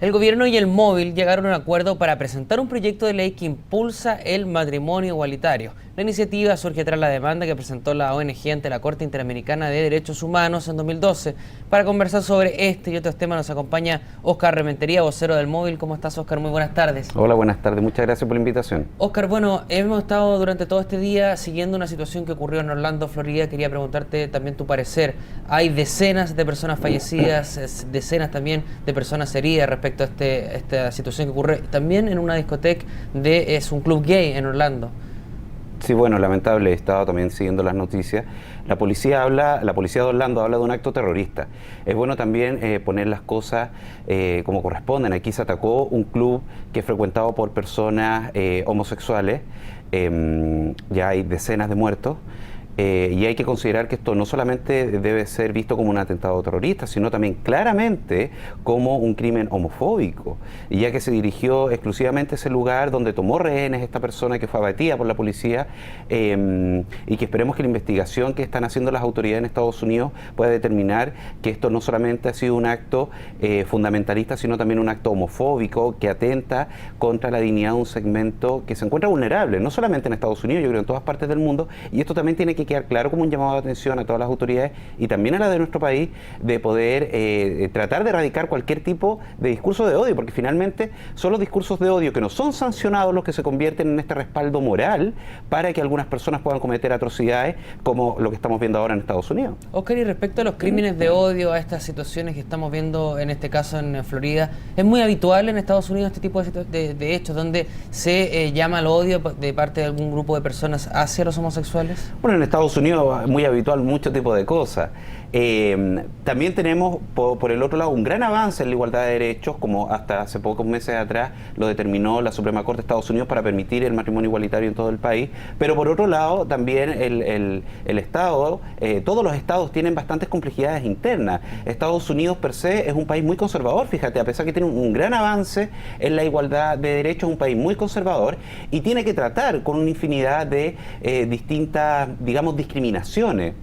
El gobierno y el móvil llegaron a un acuerdo para presentar un proyecto de ley que impulsa el matrimonio igualitario. La iniciativa surge tras la demanda que presentó la ONG ante la Corte Interamericana de Derechos Humanos en 2012. Para conversar sobre este y otros temas nos acompaña Óscar Rementería, vocero del móvil. ¿Cómo estás, Óscar? Muy buenas tardes. Hola, buenas tardes. Muchas gracias por la invitación. Óscar, bueno, hemos estado durante todo este día siguiendo una situación que ocurrió en Orlando, Florida. Quería preguntarte también tu parecer. Hay decenas de personas fallecidas, decenas también de personas heridas respecto a esta situación que ocurre también en una discoteca es un club gay en Orlando. Sí, bueno, lamentable, he estado también siguiendo las noticias. La policía de Orlando habla de un acto terrorista. Es bueno también poner las cosas como corresponden. Aquí se atacó un club que es frecuentado por personas homosexuales. Ya hay decenas de muertos. Y hay que considerar que esto no solamente debe ser visto como un atentado terrorista, sino también claramente como un crimen homofóbico, y ya que se dirigió exclusivamente a ese lugar donde tomó rehenes esta persona que fue abatida por la policía, y que esperemos que la investigación que están haciendo las autoridades en Estados Unidos pueda determinar que esto no solamente ha sido un acto fundamentalista, sino también un acto homofóbico que atenta contra la dignidad de un segmento que se encuentra vulnerable, no solamente en Estados Unidos, yo creo en todas partes del mundo, y esto también tiene que quedar claro como un llamado de atención a todas las autoridades y también a la de nuestro país, de poder tratar de erradicar cualquier tipo de discurso de odio, porque finalmente son los discursos de odio que no son sancionados los que se convierten en este respaldo moral para que algunas personas puedan cometer atrocidades como lo que estamos viendo ahora en Estados Unidos. Óscar, y respecto a los crímenes de odio, a estas situaciones que estamos viendo en este caso en Florida, ¿es muy habitual en Estados Unidos este tipo de hechos donde se llama al odio de parte de algún grupo de personas hacia los homosexuales? Bueno, en Estados Unidos es muy habitual mucho tipo de cosas. También tenemos, por el otro lado, un gran avance en la igualdad de derechos, como hasta hace pocos meses atrás lo determinó la Suprema Corte de Estados Unidos para permitir el matrimonio igualitario en todo el país. Pero por otro lado, también el Estado, todos los estados tienen bastantes complejidades internas. Estados Unidos per se es un país muy conservador, fíjate, a pesar que tiene un gran avance en la igualdad de derechos, es un país muy conservador y tiene que tratar con una infinidad de distintas, digamos, discriminaciones.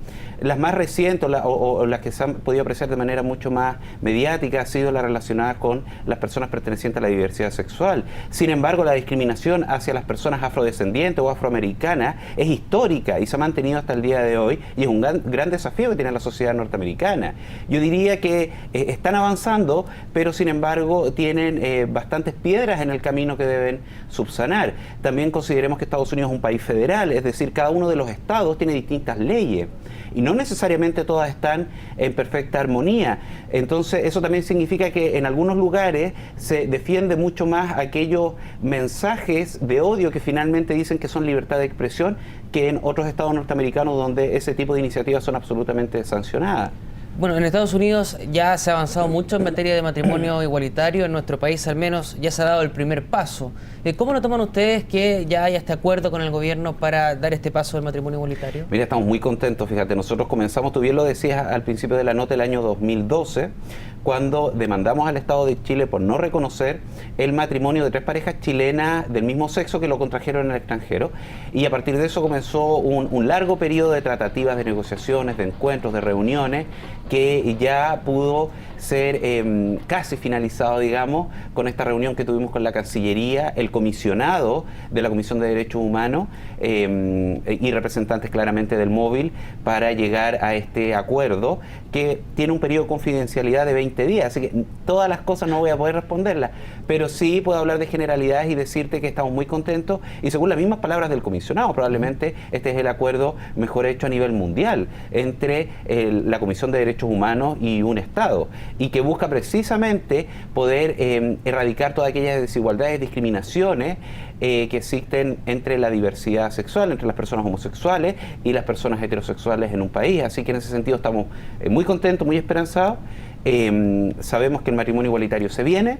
Las más recientes o las que se han podido apreciar de manera mucho más mediática ha sido la relacionada con las personas pertenecientes a la diversidad sexual. Sin embargo, la discriminación hacia las personas afrodescendientes o afroamericanas es histórica y se ha mantenido hasta el día de hoy, y es un gran desafío que tiene la sociedad norteamericana. Yo diría que están avanzando, pero sin embargo tienen bastantes piedras en el camino que deben subsanar. También consideremos que Estados Unidos es un país federal, es decir, cada uno de los estados tiene distintas leyes y no necesariamente todas están en perfecta armonía. Entonces eso también significa que en algunos lugares se defiende mucho más aquellos mensajes de odio que finalmente dicen que son libertad de expresión, que en otros estados norteamericanos donde ese tipo de iniciativas son absolutamente sancionadas. Bueno, en Estados Unidos ya se ha avanzado mucho en materia de matrimonio igualitario. En nuestro país al menos ya se ha dado el primer paso. ¿Cómo lo toman ustedes que ya haya este acuerdo con el gobierno para dar este paso del matrimonio igualitario? Mira, estamos muy contentos, fíjate, nosotros comenzamos, tú bien lo decías al principio de la nota, el año 2012, cuando demandamos al Estado de Chile por no reconocer el matrimonio de tres parejas chilenas del mismo sexo que lo contrajeron en el extranjero, y a partir de eso comenzó un largo periodo de tratativas, de negociaciones, de encuentros, de reuniones, que ya pudo ser casi finalizado, digamos, con esta reunión que tuvimos con la Cancillería, el comisionado de la Comisión de Derechos Humanos y representantes claramente del móvil, para llegar a este acuerdo que tiene un periodo de confidencialidad de 20 días, así que todas las cosas no voy a poder responderlas, pero sí puedo hablar de generalidades y decirte que estamos muy contentos, y según las mismas palabras del comisionado, probablemente este es el acuerdo mejor hecho a nivel mundial entre la Comisión de Derechos Humanos y un Estado, y que busca precisamente poder erradicar todas aquellas desigualdades, discriminaciones que existen entre la diversidad sexual, entre las personas homosexuales y las personas heterosexuales en un país. Así que en ese sentido estamos muy contentos, muy esperanzados. Sabemos que el matrimonio igualitario se viene.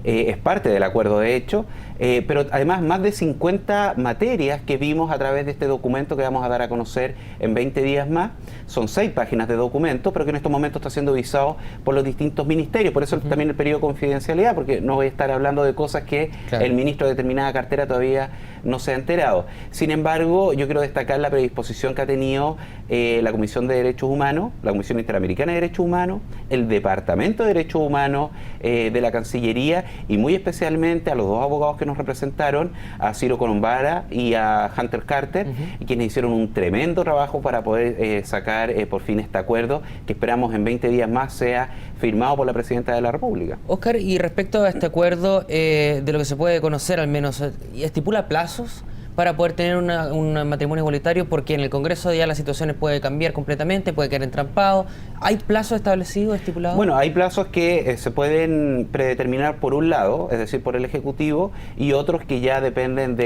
es parte del acuerdo de hecho, pero además más de 50 materias que vimos a través de este documento que vamos a dar a conocer en 20 días más. Son 6 páginas de documento, pero que en estos momentos está siendo visado por los distintos ministerios. Por eso también el periodo de confidencialidad, porque no voy a estar hablando de cosas que el ministro de determinada cartera todavía no se ha enterado. Sin embargo, yo quiero destacar la predisposición que ha tenido la Comisión de Derechos Humanos, la Comisión Interamericana de Derechos Humanos, el Departamento de Derechos Humanos de la Cancillería y muy especialmente a los 2 abogados que nos representaron, a Ciro Colombara y a Hunter Carter, y quienes hicieron un tremendo trabajo para poder sacar por fin este acuerdo que esperamos en 20 días más sea firmado por la Presidenta de la República. Óscar, y respecto a este acuerdo, de lo que se puede conocer al menos, ¿estipula plazos para poder tener un matrimonio igualitario? Porque en el Congreso ya las situaciones pueden cambiar completamente, puede quedar entrampado. ¿Hay plazos establecidos, estipulados? Bueno, hay plazos que se pueden predeterminar por un lado, es decir, por el Ejecutivo, y otros que ya dependen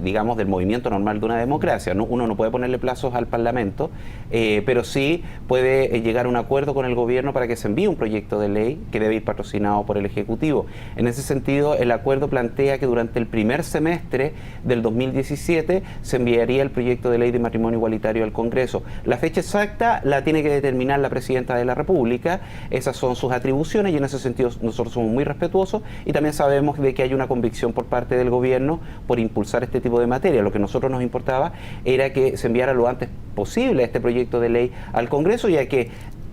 digamos, del movimiento normal de una democracia. Uno no puede ponerle plazos al Parlamento, pero sí puede llegar a un acuerdo con el gobierno para que se envíe un proyecto de ley que debe ir patrocinado por el Ejecutivo. En ese sentido, el acuerdo plantea que durante el primer semestre del 2017 se enviaría el proyecto de ley de matrimonio igualitario al Congreso. La fecha exacta la tiene que determinar la Presidenta de la República, esas son sus atribuciones y en ese sentido nosotros somos muy respetuosos y también sabemos de que hay una convicción por parte del gobierno por impulsar este tipo de materia. Lo que a nosotros nos importaba era que se enviara lo antes posible este proyecto de ley al Congreso, ya que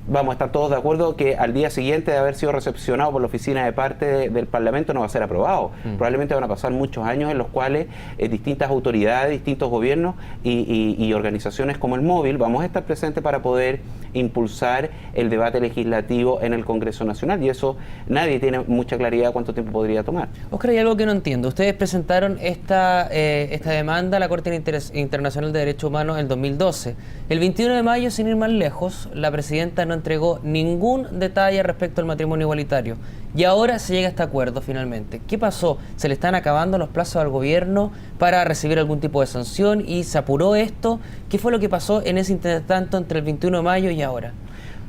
vamos a estar todos de acuerdo que al día siguiente de haber sido recepcionado por la oficina de parte del Parlamento no va a ser aprobado. Probablemente van a pasar muchos años en los cuales distintas autoridades, distintos gobiernos y organizaciones como el Móvil vamos a estar presentes para poder impulsar el debate legislativo en el Congreso Nacional y eso nadie tiene mucha claridad cuánto tiempo podría tomar. Óscar, hay algo que no entiendo. Ustedes presentaron esta demanda a la Corte Internacional de Derechos Humanos en 2012. El 21 de mayo, sin ir más lejos, la Presidenta no entregó ningún detalle respecto al matrimonio igualitario. Y ahora se llega a este acuerdo finalmente. ¿Qué pasó? ¿Se le están acabando los plazos al gobierno para recibir algún tipo de sanción y se apuró esto? ¿Qué fue lo que pasó en ese intertanto entre el 21 de mayo y ahora?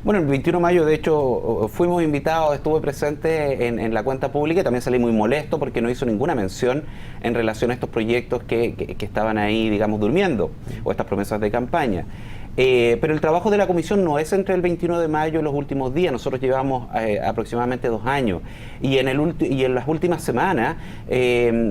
Bueno, el 21 de mayo, de hecho, fuimos invitados, estuve presente en la cuenta pública y también salí muy molesto porque no hizo ninguna mención en relación a estos proyectos que estaban ahí, digamos, durmiendo, o estas promesas de campaña. Pero el trabajo de la comisión no es entre el 21 de mayo y los últimos días. Nosotros llevamos aproximadamente 2 años y en las últimas semanas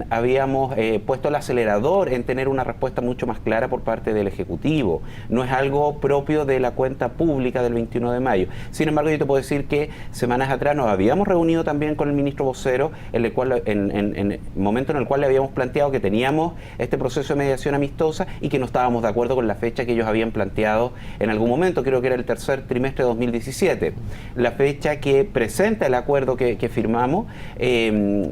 habíamos puesto el acelerador en tener una respuesta mucho más clara por parte del Ejecutivo. No es algo propio de la cuenta pública del 21 de mayo. Sin embargo, yo te puedo decir que semanas atrás nos habíamos reunido también con el ministro vocero, en el momento en el cual le habíamos planteado que teníamos este proceso de mediación amistosa y que no estábamos de acuerdo con la fecha que ellos habían planteado en algún momento, creo que era el tercer trimestre de 2017. La fecha que presenta el acuerdo que firmamos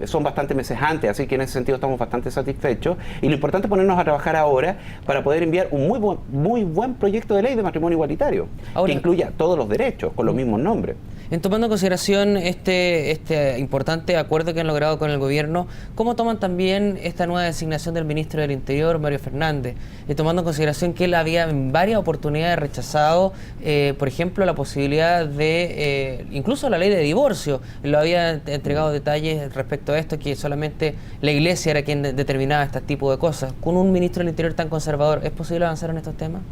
son bastantes meses antes, así que en ese sentido estamos bastante satisfechos y lo importante es ponernos a trabajar ahora para poder enviar un muy buen proyecto de ley de matrimonio igualitario, ahora, que incluya todos los derechos con los mismos nombres. En tomando en consideración este importante acuerdo que han logrado con el gobierno, ¿cómo toman también esta nueva designación del ministro del Interior, Mario Fernández? Tomando en consideración que él había en varias oportunidades rechazado, por ejemplo, la posibilidad de, incluso la ley de divorcio, lo había entregado detalles respecto a esto, que solamente la Iglesia era quien determinaba este tipo de cosas. Con un ministro del Interior tan conservador, ¿es posible avanzar en estos temas?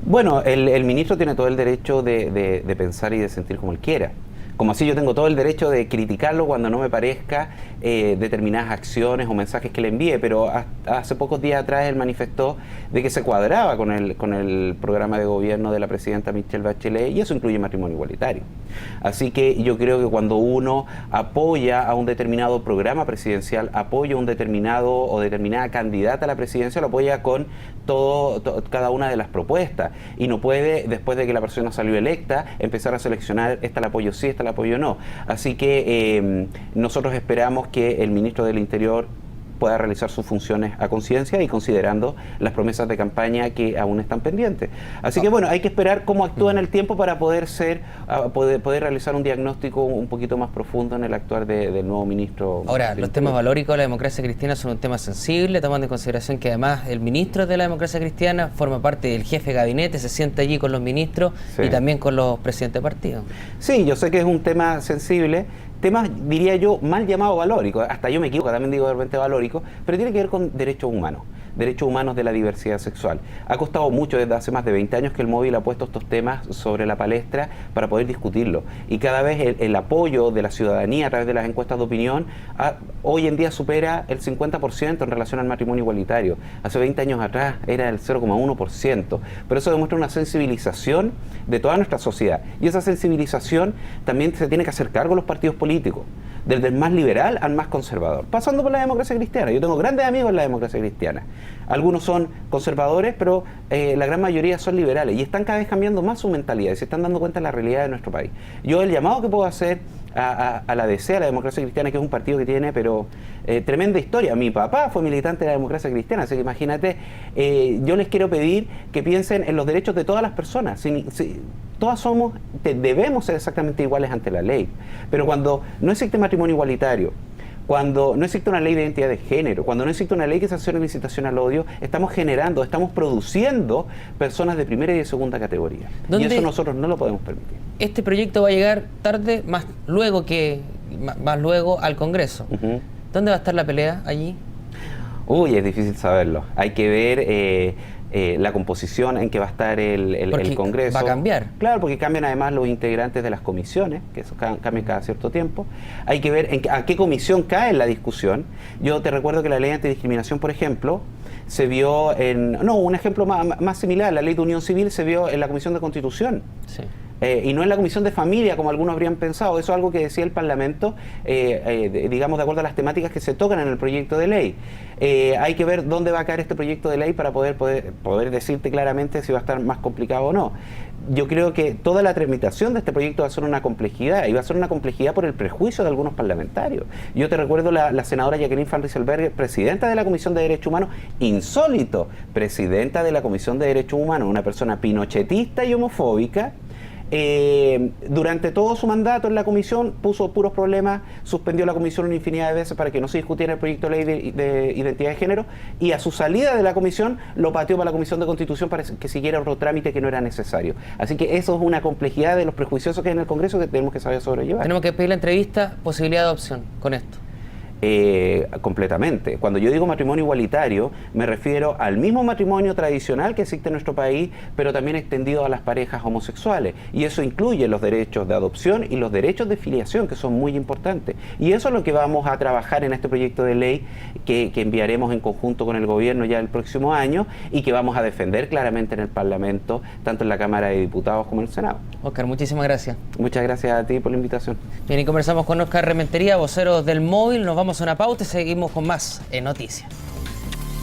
Bueno, el ministro tiene todo el derecho de pensar y de sentir como él quiera. Como así yo tengo todo el derecho de criticarlo cuando no me parezca determinadas acciones o mensajes que le envíe, pero hace pocos días atrás él manifestó de que se cuadraba con el programa de gobierno de la presidenta Michelle Bachelet y eso incluye matrimonio igualitario. Así que yo creo que cuando uno apoya a un determinado programa presidencial, apoya a un determinado o determinada candidata a la presidencia, lo apoya con cada una de las propuestas y no puede, después de que la persona salió electa, empezar a seleccionar esta la apoyo sí, esta la apoyo no. Así que nosotros esperamos que el ministro del Interior pueda realizar sus funciones a conciencia y considerando las promesas de campaña que aún están pendientes. Así que bueno, hay que esperar cómo actúa en el tiempo para poder realizar un diagnóstico un poquito más profundo en el actuar del nuevo ministro. Ahora, los temas valóricos de la democracia cristiana son un tema sensible, tomando en consideración que además el ministro de la democracia cristiana forma parte del jefe de gabinete, se sienta allí con los ministros y también con los presidentes de partido. Sí, yo sé que es un tema sensible, temas, diría yo, mal llamados valóricos, hasta yo me equivoco, también digo de repente valóricos, pero tiene que ver con derechos humanos de la diversidad sexual. Ha costado mucho desde hace más de 20 años que el Móvil ha puesto estos temas sobre la palestra para poder discutirlo. Y cada vez el apoyo de la ciudadanía a través de las encuestas de opinión hoy en día supera el 50% en relación al matrimonio igualitario. Hace 20 años atrás era el 0,1%. Pero eso demuestra una sensibilización de toda nuestra sociedad. Y esa sensibilización también se tiene que hacer cargo los partidos políticos, desde el más liberal al más conservador, pasando por la democracia cristiana. Yo tengo grandes amigos en la democracia cristiana. Algunos son conservadores, pero la gran mayoría son liberales y están cada vez cambiando más su mentalidad y se están dando cuenta de la realidad de nuestro país. Yo el llamado que puedo hacer a la DC, a la democracia cristiana, que es un partido que tiene tremenda historia. Mi papá fue militante de la democracia cristiana, así que imagínate, yo les quiero pedir que piensen en los derechos de todas las personas. Todas debemos ser exactamente iguales ante la ley, pero cuando no existe matrimonio igualitario, cuando no existe una ley de identidad de género, cuando no existe una ley que sancione la incitación al odio, estamos produciendo personas de primera y de segunda categoría. Y eso nosotros no lo podemos permitir. Este proyecto va a llegar tarde, más luego al Congreso. ¿Dónde va a estar la pelea allí? Uy, es difícil saberlo. Hay que ver la composición en que va a estar el Congreso. ¿Va a cambiar? Claro, porque cambian además los integrantes de las comisiones, que eso cambian cada cierto tiempo. Hay que ver a qué comisión cae en la discusión. Yo te recuerdo que la ley antidiscriminación, por ejemplo, se vio un ejemplo más similar, la ley de unión civil se vio en la Comisión de Constitución. Sí. Y no en la Comisión de Familia, como algunos habrían pensado. Eso es algo que decía el Parlamento, digamos, de acuerdo a las temáticas que se tocan en el proyecto de ley. Hay que ver dónde va a caer este proyecto de ley para poder decirte claramente si va a estar más complicado o no. Yo creo que toda la tramitación de este proyecto va a ser una complejidad, y va a ser una complejidad por el prejuicio de algunos parlamentarios. Yo te recuerdo la senadora Jacqueline Van Rysselberghe, presidenta de la Comisión de Derechos Humanos, insólito, presidenta de la Comisión de Derechos Humanos, una persona pinochetista y homofóbica. Durante todo su mandato en la comisión puso puros problemas, suspendió la comisión una infinidad de veces para que no se discutiera el proyecto de ley de identidad de género, y a su salida de la comisión lo pateó para la Comisión de Constitución para que siguiera otro trámite que no era necesario. Así que eso es una complejidad de los prejuicios que hay en el Congreso que tenemos que saber sobrellevar. Tenemos que pedir la entrevista, posibilidad de adopción con esto. Completamente. Cuando yo digo matrimonio igualitario, me refiero al mismo matrimonio tradicional que existe en nuestro país, pero también extendido a las parejas homosexuales. Y eso incluye los derechos de adopción y los derechos de filiación, que son muy importantes. Y eso es lo que vamos a trabajar en este proyecto de ley que enviaremos en conjunto con el gobierno ya el próximo año y que vamos a defender claramente en el Parlamento, tanto en la Cámara de Diputados como en el Senado. Óscar, muchísimas gracias. Muchas gracias a ti por la invitación. Bien, y conversamos con Óscar Rementería, vocero del Móvil. Nos vamos a una pauta y seguimos con más en Noticias.